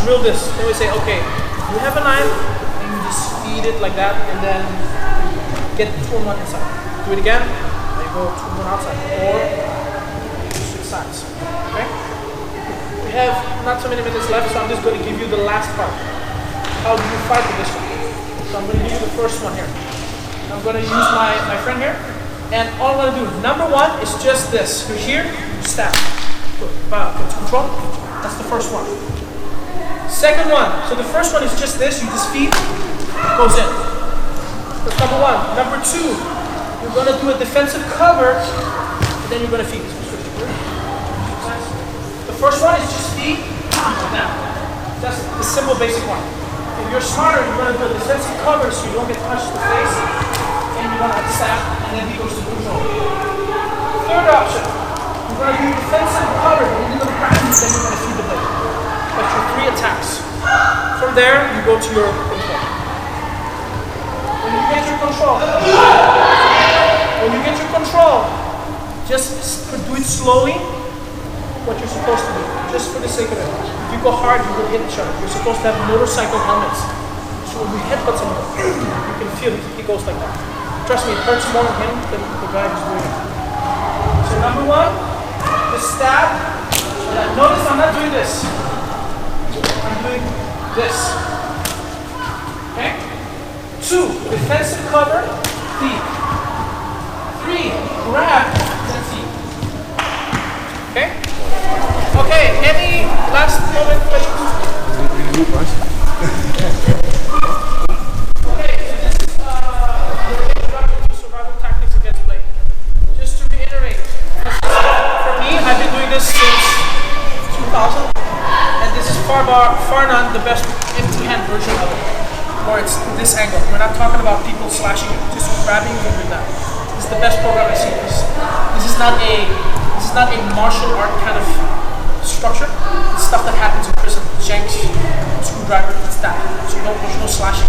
drill this. Then we say, okay, you have a knife, and you just feed it like that, and then get 2 and 1 inside. Do it again, and you go 2 and 1 outside, or switch sides. Okay? We have not so many minutes left, so I'm just going to give you the last part. How do you fight with this one? So I'm going to give you the first one here. I'm going to use my friend here, and all I'm going to do, number 1 is just this. You're here, you stab. Put control. That's the first one. Second one, so the first one is just this, you just feed, goes in. That's number 1. Number 2, you're going to do a defensive cover, and then you're going to feed. The first one is just feed, down. That's the simple basic one. If you're smarter, you're going to do a defensive cover so you don't get punched in the face, and you're going to stab, and then he goes to control. Third option, you're going to do defensive cover, and you're going to grab, and then you're going to feed the blade. That's your 3 attacks. From there, you go to your control. When you get your control, just do it slowly, what you're supposed to do, just for the sake of it. If you go hard, you will hit each other. You're supposed to have motorcycle helmets. So when you headbutt someone, you can feel it. He goes like that. Trust me, it hurts more on him than the guy who's doing it. So number 1, the stab. Notice I'm not doing this. I'm doing this. Okay? 2, defensive cover, feed. 3, grab, then feed. Okay? Okay, any last moment questions? Okay, so this is your introduction to survival tactics against blade. Just to reiterate, for me, I've been doing this since 2000. And this is far none the best empty-hand version of it, where it's this angle. We're not talking about people slashing you, just grabbing you and doing that. This is the best program I see. This is not a martial art kind of structure. It's stuff that happens in prison. Shanks, screwdriver, it's that. So there's no slashing.